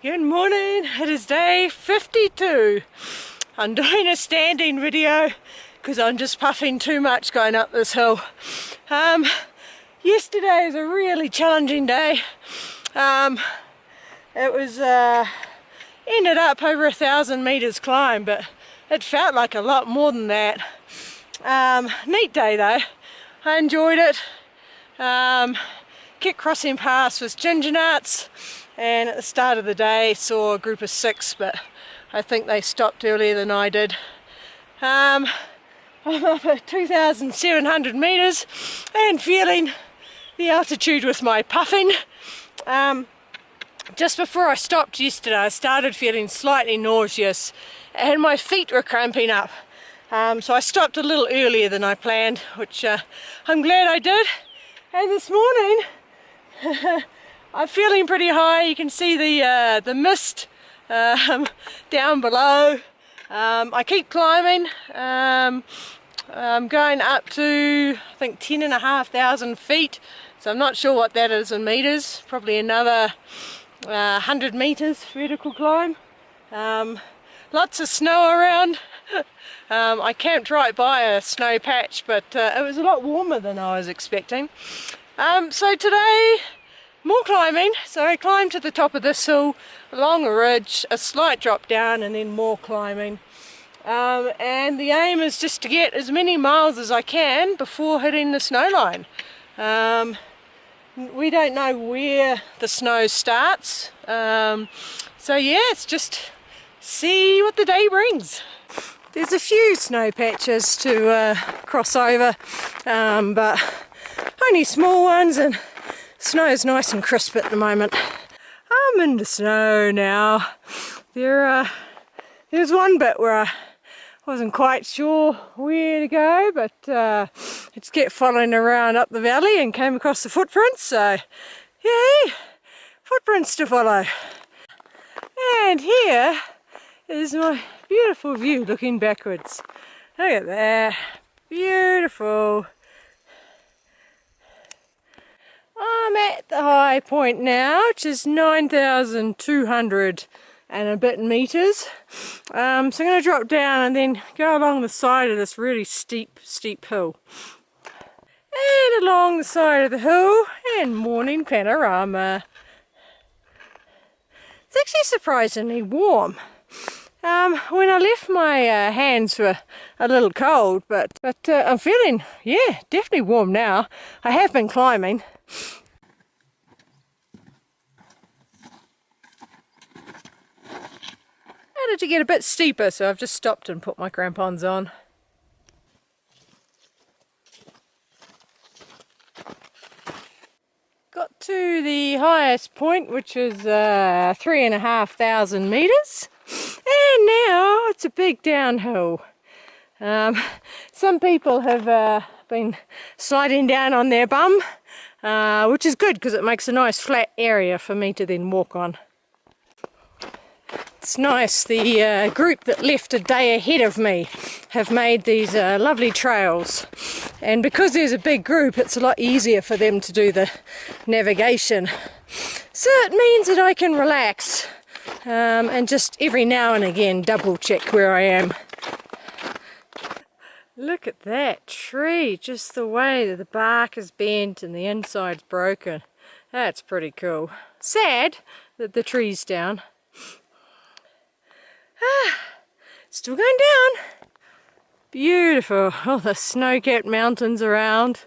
Good morning, it is day 52. I'm doing a standing video because I'm just puffing too much going up this hill. Yesterday was a really challenging day. It was ended up over 1,000 meters climb, but it felt like a lot more than that. Neat day though, I enjoyed it. Kept crossing paths with ginger nuts, and at the start of the day saw a group of 6, but I think they stopped earlier than I did. I'm up at 2,700 meters and feeling the altitude with my puffing. Just before I stopped yesterday, I started feeling slightly nauseous and my feet were cramping up. So I stopped a little earlier than I planned, which I'm glad I did. And this morning, I'm feeling pretty high. You can see the mist down below. I keep climbing. I'm going up to, I think, 10,500 feet. So I'm not sure what that is in meters. Probably another 100 meters vertical climb. Lots of snow around. I camped right by a snow patch, but it was a lot warmer than I was expecting. So today, more climbing. So I climbed to the top of this hill, along a ridge, a slight drop down, and then more climbing. And the aim is just to get as many miles as I can before hitting the snow line. We don't know where the snow starts. So yeah, it's just see what the day brings. There's a few snow patches to cross over, but only small ones, and snow is nice and crisp at the moment. I'm in the snow now. There's one bit where I wasn't quite sure where to go, but I just kept following around up the valley and came across the footprints, so yay, footprints to follow. And here is my beautiful view looking backwards. Look at that, beautiful. I'm at the high point now, which is 9,200 and a bit meters. So I'm going to drop down and then go along the side of this really steep hill. And along the side of the hill, and morning panorama. It's actually surprisingly warm. When I left, my hands were a little cold, but I'm feeling, yeah, definitely warm now. I have been climbing. Started to get a bit steeper, so I've just stopped and put my crampons on. Got to the highest point, which is 3,500 meters, and now it's a big downhill. Some people have been sliding down on their bum, which is good because it makes a nice flat area for me to then walk on. It's nice, the group that left a day ahead of me have made these lovely trails, and because there's a big group, it's a lot easier for them to do the navigation. So it means that I can relax and just every now and again double check where I am. Look at that tree, just the way that the bark is bent and the inside's broken. That's pretty cool. Sad that the tree's down. Still going down. Beautiful. All the snow-capped mountains around.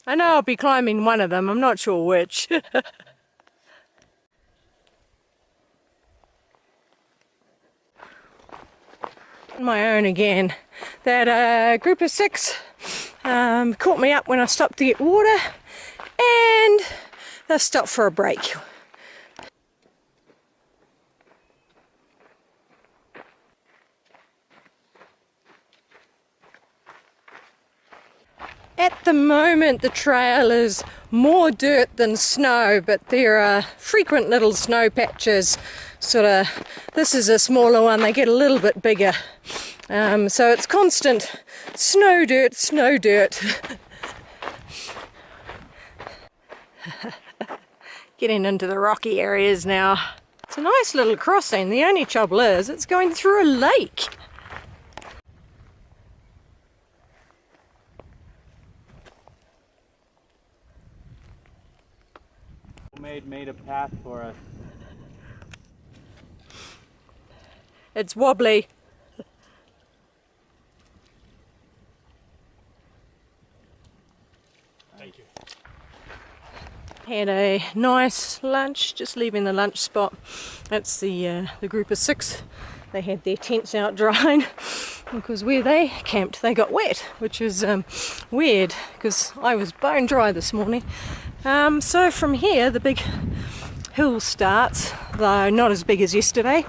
I know I'll be climbing one of them, I'm not sure which. On my own again. That group of 6 caught me up when I stopped to get water, and they stopped for a break. At the moment the trail is more dirt than snow, but there are frequent little snow patches. This is a smaller one, they get a little bit bigger. So it's constant snow dirt, snow dirt. Getting into the rocky areas now. It's It's a nice little crossing. The only trouble is it's going through a lake. Made a path for us. It's wobbly. Thank you. Had a nice lunch, just leaving the lunch spot. That's the group of 6. They had their tents out drying because where they camped they got wet, which is weird because I was bone dry this morning. So from here the big hill starts, though not as big as yesterday.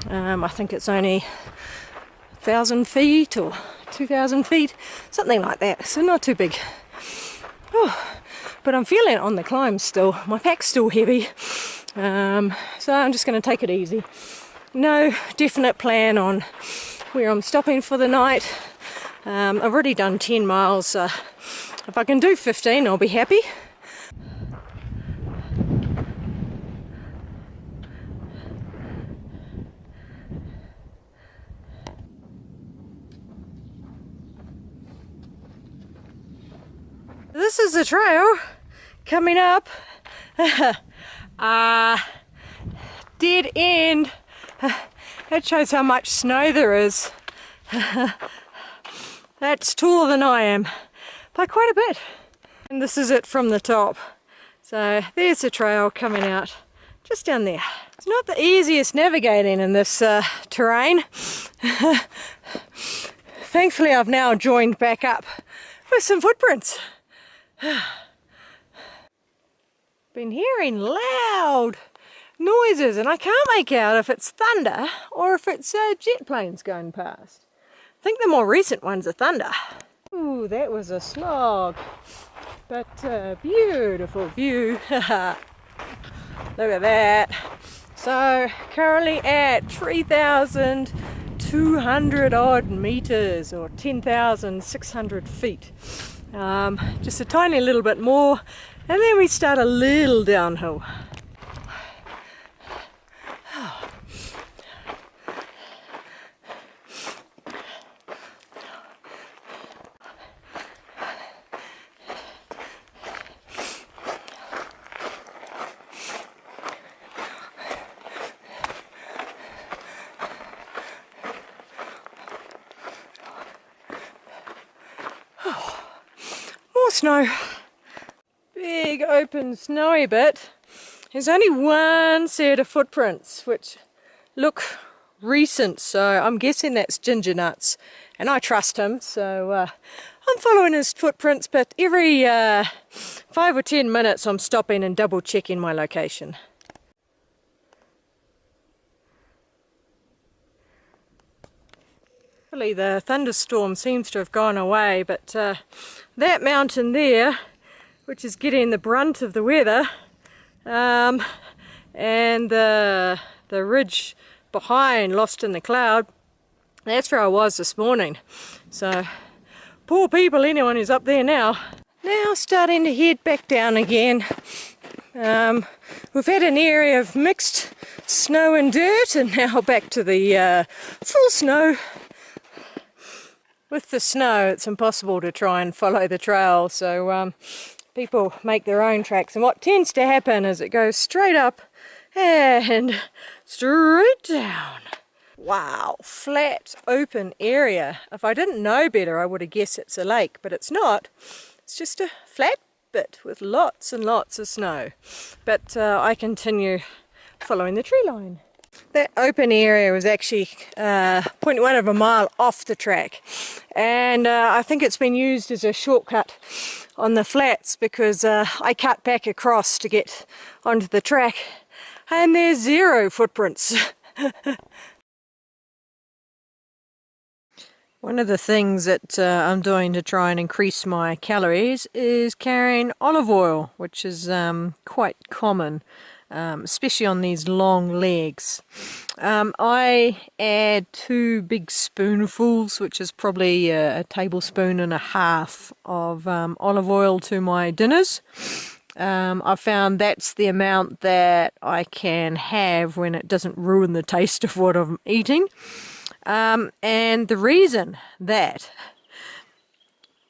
I think it's only 1,000 feet or 2,000 feet, something like that, so not too big. But I'm feeling it on the climb still. My pack's still heavy, so I'm just going to take it easy. No definite plan on where I'm stopping for the night. I've already done 10 miles, so if I can do 15 I'll be happy. This is the trail coming up. Dead end. That shows how much snow there is. That's taller than I am by quite a bit. And this is it from the top. So there's the trail coming out just down there. It's not the easiest navigating in this terrain. Thankfully I've now joined back up with some footprints. Been hearing loud noises and I can't make out if it's thunder or if it's jet planes going past. I think the more recent ones are thunder. Ooh, that was a slog, but beautiful view. Look at that. So currently at 3,200 odd meters or 10,600 feet. Just a tiny little bit more and then we start a little downhill. More snow. Big open snowy bit. There's only one set of footprints which look recent, so I'm guessing that's Ginger Nuts, and I trust him, so I'm following his footprints, but every 5 or 10 minutes I'm stopping and double checking my location. Hopefully the thunderstorm seems to have gone away, but that mountain there, which is getting the brunt of the weather, and the ridge behind, lost in the cloud, that's where I was this morning. So poor people, anyone who's up there now. Now starting to head back down again. We've had an area of mixed snow and dirt, and now back to the full snow. With the snow it's impossible to try and follow the trail, so people make their own tracks, and what tends to happen is it goes straight up and straight down. Wow, flat open area. If I didn't know better I would have guessed it's a lake, but it's not. It's just a flat bit with lots and lots of snow. But I continue following the tree line. That open area was actually 0.1 of a mile off the track, and I think it's been used as a shortcut on the flats because I cut back across to get onto the track and there's 0 footprints. One of the things that I'm doing to try and increase my calories is carrying olive oil, which is quite common. Especially on these long legs. I add 2 big spoonfuls, which is probably a tablespoon and a half of olive oil to my dinners. I found that's the amount that I can have when it doesn't ruin the taste of what I'm eating. And the reason that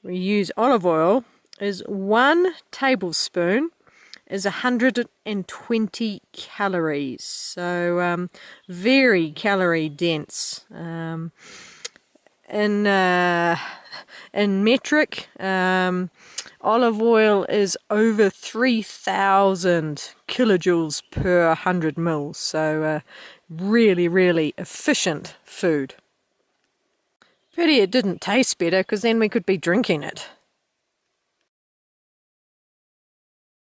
we use olive oil is 1 tablespoon is 120 calories, so very calorie dense. In metric, olive oil is over 3,000 kilojoules per 100 mils, so really, really efficient food. Pity it didn't taste better, because then we could be drinking it.